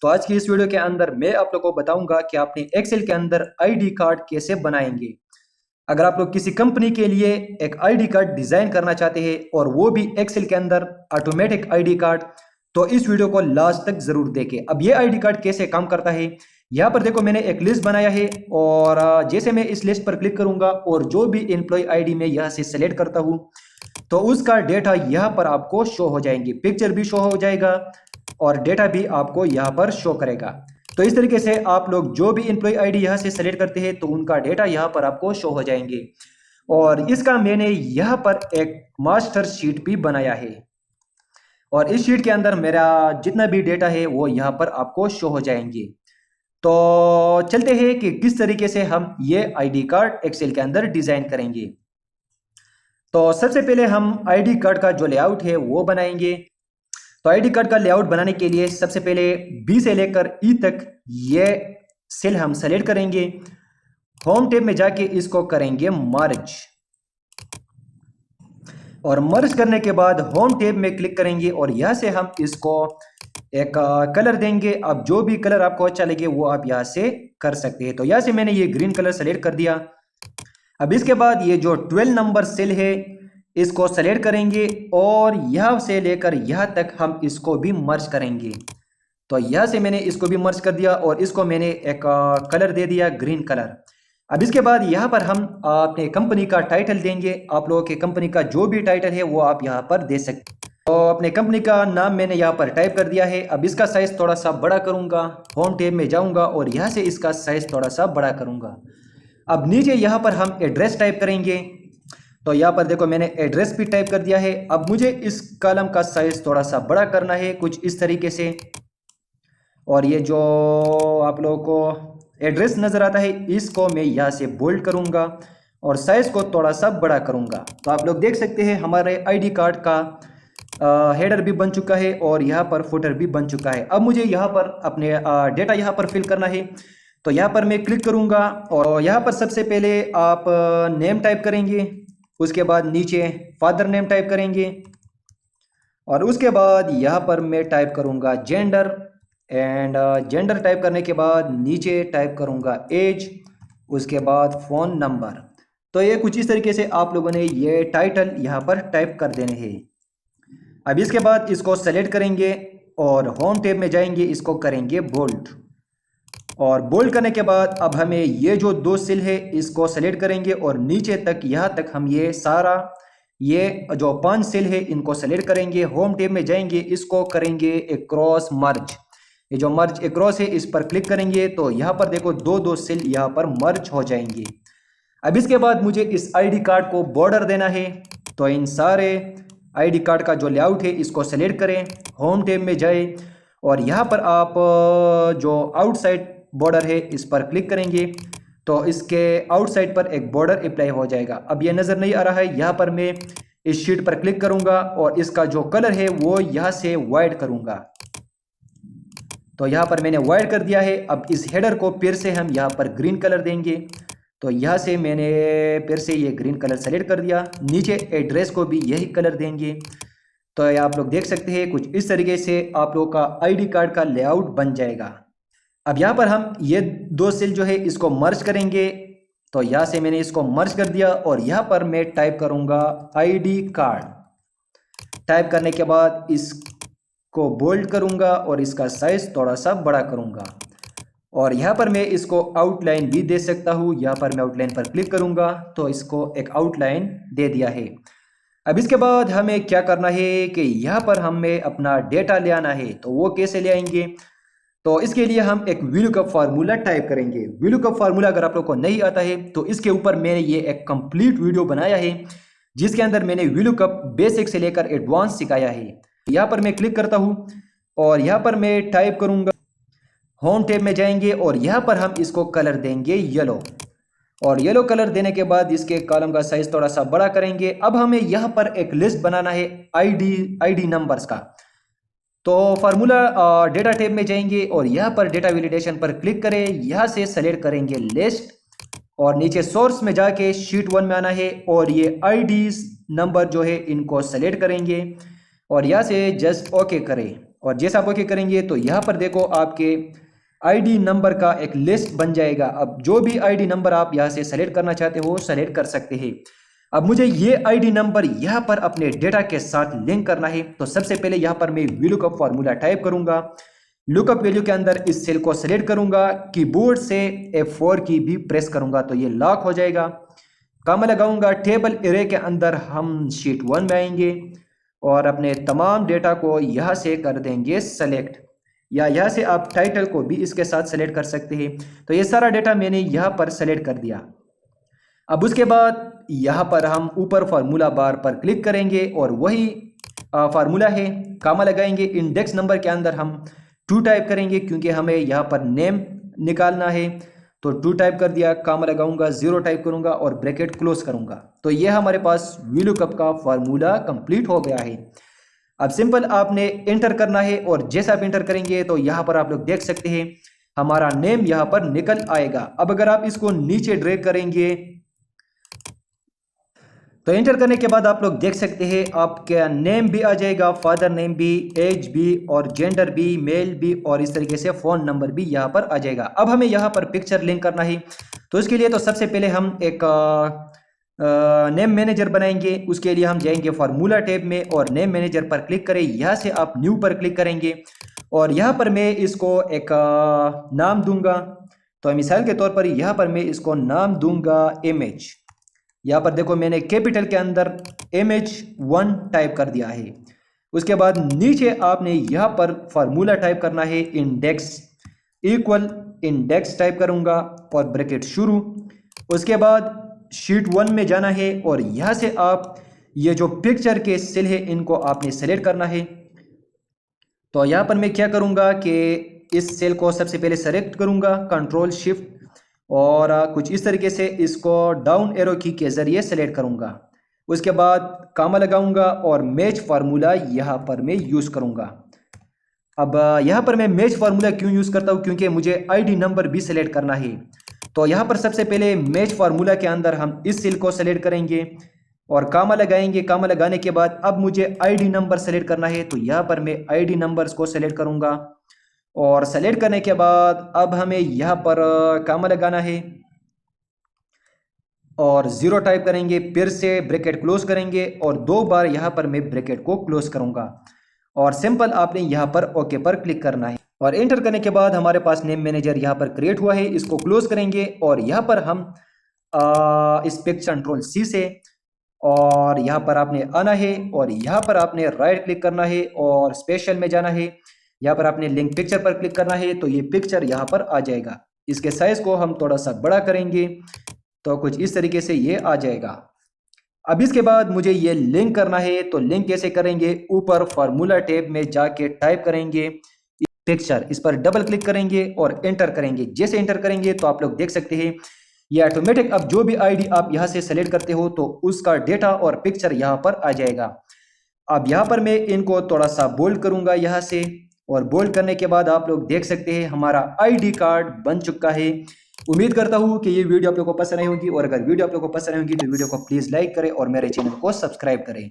तो आज की इस वीडियो के अंदर मैं आप लोगों को बताऊंगा कि आपने एक्सेल के अंदर आईडी कार्ड कैसे बनाएंगे। अगर आप लोग किसी कंपनी के लिए एक आईडी कार्ड डिजाइन करना चाहते हैं और वो भी एक्सेल के अंदर ऑटोमेटिक आईडी कार्ड, तो इस वीडियो को लास्ट तक जरूर देखें। अब ये आईडी कार्ड कैसे काम करता है, यहाँ पर देखो मैंने एक लिस्ट बनाया है और जैसे मैं इस लिस्ट पर क्लिक करूंगा और जो भी एम्प्लॉय आईडी में यहाँ से सेलेक्ट करता हूँ तो उसका डेटा यहाँ पर आपको शो हो जाएंगे, पिक्चर भी शो हो जाएगा और डेटा भी आपको यहाँ पर शो करेगा। तो इस तरीके से आप लोग जो भी एम्प्लॉय आईडी यहाँ से सेलेक्ट करते हैं तो उनका डेटा यहाँ पर आपको शो हो जाएंगे। और इसका मैंने यहाँ पर एक मास्टर शीट भी बनाया है और इस शीट के अंदर मेरा जितना भी डेटा है वो यहाँ पर आपको शो हो जाएंगे। तो चलते हैं कि किस तरीके से हम ये आईडी कार्ड एक्सेल के अंदर डिजाइन करेंगे। तो सबसे पहले हम आईडी कार्ड का जो लेआउट है वो बनाएंगे। तो आईडी कार्ड का लेआउट बनाने के लिए सबसे पहले बी से लेकर ई तक ये सेल हम सेलेक्ट करेंगे। होम टैब में जाके इसको करेंगे मर्ज और मर्ज करने के बाद होम टैब में क्लिक करेंगे और यहाँ से हम इसको एक कलर देंगे। अब जो भी कलर आपको अच्छा लगे वो आप यहाँ से कर सकते हैं। तो यहाँ से मैंने ये ग्रीन कलर सेलेक्ट कर दिया। अब इसके बाद ये जो 12 नंबर सेल है इसको सेलेक्ट करेंगे और यहाँ से लेकर यहाँ तक हम इसको भी मर्ज करेंगे। तो यहाँ से मैंने इसको भी मर्ज कर दिया और इसको मैंने एक कलर दे दिया ग्रीन कलर। अब इसके बाद यहाँ पर हम अपने कंपनी का टाइटल देंगे। आप लोगों के कंपनी का जो भी टाइटल है वो आप यहाँ पर दे सकते हैं। तो अपने कंपनी का नाम मैंने यहाँ पर टाइप कर दिया है। अब इसका साइज थोड़ा सा बड़ा करूँगा, होम टैब में जाऊँगा और यहाँ से इसका साइज थोड़ा सा बड़ा करूँगा। अब नीचे यहाँ पर हम एड्रेस टाइप करेंगे। तो यहाँ पर देखो मैंने एड्रेस भी टाइप कर दिया है। अब मुझे इस कॉलम का साइज थोड़ा सा बड़ा करना है कुछ इस तरीके से। और ये जो आप लोगों को एड्रेस नज़र आता है इसको मैं यहाँ से बोल्ड करूँगा और साइज को थोड़ा सा बड़ा करूँगा। तो आप लोग देख सकते हैं हमारे आईडी कार्ड का हेडर भी बन चुका है और यहाँ पर फुटर भी बन चुका है। अब मुझे यहाँ पर अपने डेटा यहाँ पर फिल करना है। तो यहाँ पर मैं क्लिक करूँगा और यहाँ पर सबसे पहले आप नेम टाइप करेंगे, उसके बाद नीचे फादर नेम टाइप करेंगे और उसके बाद यहाँ पर मैं टाइप करूँगा जेंडर एंड जेंडर टाइप करने के बाद नीचे टाइप करूँगा एज, उसके बाद फ़ोन नंबर। तो ये कुछ इस तरीके से आप लोगों ने ये टाइटल यहाँ पर टाइप कर देने हैं। अब इसके बाद इसको सेलेक्ट करेंगे और होम टैब में जाएंगे, इसको करेंगे बोल्ड और बोल्ड करने के बाद अब हमें ये जो दो सेल है इसको सेलेक्ट करेंगे और नीचे तक यहाँ तक हम ये सारा ये जो 5 सेल है इनको सेलेक्ट करेंगे। होम टैब में जाएंगे, इसको करेंगे एक क्रॉस मर्ज। ये जो मर्ज एक क्रॉस है इस पर क्लिक करेंगे तो यहाँ पर देखो दो सेल यहाँ पर मर्ज हो जाएंगे। अब इसके बाद मुझे इस आईडी कार्ड को बॉर्डर देना है। तो इन सारे आईडी कार्ड का जो लेआउट है इसको सेलेक्ट करें, होम टैब में जाए और यहाँ पर आप जो आउटसाइड बॉर्डर है इस पर क्लिक करेंगे तो इसके आउटसाइड पर एक बॉर्डर अप्लाई हो जाएगा। अब ये नज़र नहीं आ रहा है, यहाँ पर मैं इस शीट पर क्लिक करूँगा और इसका जो कलर है वो यहाँ से वाइट करूँगा। तो यहाँ पर मैंने वाइट कर दिया है। अब इस हेडर को फिर से हम यहाँ पर ग्रीन कलर देंगे। तो यहाँ से मैंने फिर से ये ग्रीन कलर सेलेक्ट कर दिया। नीचे एड्रेस को भी यही कलर देंगे। तो आप लोग देख सकते हैं कुछ इस तरीके से आप लोगों का आईडी कार्ड का लेआउट बन जाएगा। अब यहाँ पर हम ये दो सेल जो है इसको मर्ज करेंगे। तो यहाँ से मैंने इसको मर्ज कर दिया और यहाँ पर मैं टाइप करूँगा आईडी कार्ड। टाइप करने के बाद इसको बोल्ड करूँगा और इसका साइज थोड़ा सा बड़ा करूँगा और यहाँ पर मैं इसको आउटलाइन भी दे सकता हूँ। यहाँ पर मैं आउटलाइन पर क्लिक करूँगा तो इसको एक आउटलाइन दे दिया है। अब इसके बाद हमें क्या करना है कि यहाँ पर हमें अपना डेटा ले आना है। तो वो कैसे ले आएंगे, तो इसके लिए हम एक VLOOKUP फार्मूला टाइप करेंगे। VLOOKUP फार्मूला अगर आप लोग को नहीं आता है तो इसके ऊपर मैंने ये एक कंप्लीट वीडियो बनाया है जिसके अंदर मैंने VLOOKUP बेसिक से लेकर एडवांस सिखाया है। यहाँ पर मैं क्लिक करता हूँ और यहाँ पर मैं टाइप करूँगा, होम टैब में जाएंगे और यहाँ पर हम इसको कलर देंगे येलो और येलो कलर देने के बाद इसके कॉलम का साइज थोड़ा सा बड़ा करेंगे। अब हमें यहाँ पर एक लिस्ट बनाना है आईडी नंबर्स का। तो फार्मूला डेटा टैब में जाएंगे और यहाँ पर डेटा वैलिडेशन पर क्लिक करें, यहाँ से सेलेक्ट करेंगे लिस्ट और नीचे सोर्स में जाके शीट 1 में आना है और ये आईडी नंबर जो है इनको सेलेक्ट करेंगे और यहाँ से जस्ट ओके करें। और जैसा आप ओके करेंगे तो यहाँ पर देखो आपके आईडी नंबर का एक लिस्ट बन जाएगा। अब जो भी आईडी नंबर आप यहाँ से सेलेक्ट करना चाहते हो सेलेक्ट कर सकते हैं। अब मुझे ये आईडी नंबर यहाँ पर अपने डेटा के साथ लिंक करना है। तो सबसे पहले यहाँ पर मैं VLOOKUP फॉर्मूला टाइप करूंगा, लुकअप वैल्यू के अंदर इस सेल को सेलेक्ट करूंगा, कीबोर्ड से F4 की भी प्रेस करूंगा तो ये लॉक हो जाएगा। कॉमा लगाऊंगा, टेबल एरे के अंदर हम शीट 1 में आएंगे और अपने तमाम डेटा को यहाँ से कर देंगे सेलेक्ट, या यहाँ से आप टाइटल को भी इसके साथ सेलेक्ट कर सकते हैं। तो ये सारा डेटा मैंने यहाँ पर सेलेक्ट कर दिया। अब उसके बाद यहाँ पर हम ऊपर फार्मूला बार पर क्लिक करेंगे और वही फार्मूला है, कॉमा लगाएंगे, इंडेक्स नंबर के अंदर हम 2 टाइप करेंगे क्योंकि हमें यहाँ पर नेम निकालना है। तो 2 टाइप कर दिया, कॉमा लगाऊंगा, 0 टाइप करूंगा और ब्रैकेट क्लोज करूंगा। तो ये हमारे पास VLOOKUP का फार्मूला कंप्लीट हो गया है। अब सिंपल आपने एंटर करना है और जैसा आप एंटर करेंगे तो यहाँ पर आप लोग देख सकते हैं हमारा नेम यहाँ पर निकल आएगा। अब अगर आप इसको नीचे ड्रैग करेंगे तो एंटर करने के बाद आप लोग देख सकते हैं आपका नेम भी आ जाएगा, फादर नेम भी, एज भी और जेंडर भी, मेल भी, और इस तरीके से फ़ोन नंबर भी यहाँ पर आ जाएगा। अब हमें यहाँ पर पिक्चर लिंक करना है। तो इसके लिए तो सबसे पहले हम एक नेम मैनेजर बनाएंगे। उसके लिए हम जाएंगे फार्मूला टैब में और नेम मैनेजर पर क्लिक करें। यहाँ से आप न्यू पर क्लिक करेंगे और यहाँ पर मैं इसको एक नाम दूंगा। तो मिसाल के तौर पर यहाँ पर मैं इसको नाम दूंगा इमेज। यहाँ पर देखो मैंने कैपिटल के अंदर image1 टाइप कर दिया है। उसके बाद नीचे आपने यहाँ पर फार्मूला टाइप करना है, इंडेक्स इक्वल इंडेक्स टाइप करूँगा और ब्रैकेट शुरू। उसके बाद शीट 1 में जाना है और यहाँ से आप ये जो पिक्चर के सेल है इनको आपने सेलेक्ट करना है। तो यहाँ पर मैं क्या करूँगा कि इस सेल को सबसे पहले सेलेक्ट करूँगा, कंट्रोल शिफ्ट और कुछ इस तरीके से इसको डाउन एरो की के ज़रिए सेलेक्ट करूँगा। उसके बाद कॉमा लगाऊंगा और मैच फार्मूला यहाँ पर मैं यूज़ करूँगा। अब यहाँ पर मैं मैच फार्मूला क्यों यूज़ करता हूँ, क्योंकि मुझे आईडी नंबर भी सेलेक्ट करना है। तो यहाँ पर सबसे पहले मैच फार्मूला के अंदर हम इस सेल को सेलेक्ट करेंगे और कॉमा लगाएंगे। कॉमा लगाने के बाद अब मुझे आईडी नंबर सेलेक्ट करना है, तो यहाँ पर मैं आईडी नंबर्स को सेलेक्ट करूँगा और सेलेक्ट करने के बाद अब हमें यहाँ पर कॉमा लगाना है और 0 टाइप करेंगे, फिर से ब्रैकेट क्लोज करेंगे और 2 बार यहाँ पर मैं ब्रैकेट को क्लोज करूँगा और सिंपल आपने यहाँ पर ओके पर क्लिक करना है। और एंटर करने के बाद हमारे पास नेम मैनेजर यहाँ पर क्रिएट हुआ है। इसको क्लोज करेंगे और यहाँ पर हम इस पिक्चर कंट्रोल C से और यहाँ पर आपने आना है और यहाँ पर आपने राइट क्लिक करना है और स्पेशल में जाना है। यहाँ पर आपने लिंक पिक्चर पर क्लिक करना है तो ये पिक्चर यहाँ पर आ जाएगा। इसके साइज को हम थोड़ा सा बड़ा करेंगे तो कुछ इस तरीके से ये आ जाएगा। अब इसके बाद मुझे ये लिंक करना है, तो लिंक कैसे करेंगे, ऊपर फार्मूला टैब में जाके टाइप करेंगे पिक्चर, इस पर डबल क्लिक करेंगे और एंटर करेंगे। जैसे एंटर करेंगे तो आप लोग देख सकते हैं ये ऑटोमेटिक अब जो भी आईडी आप यहाँ से सेलेक्ट करते हो तो उसका डेटा और पिक्चर यहाँ पर आ जाएगा। अब यहाँ पर मैं इनको थोड़ा सा बोल्ड करूंगा यहाँ से और बोल्ड करने के बाद आप लोग देख सकते हैं हमारा आईडी कार्ड बन चुका है। उम्मीद करता हूँ कि ये वीडियो आप लोगों को पसंद आई होगी और अगर वीडियो आप लोगों को पसंद आई होगी तो वीडियो को प्लीज़ लाइक करें और मेरे चैनल को सब्सक्राइब करें।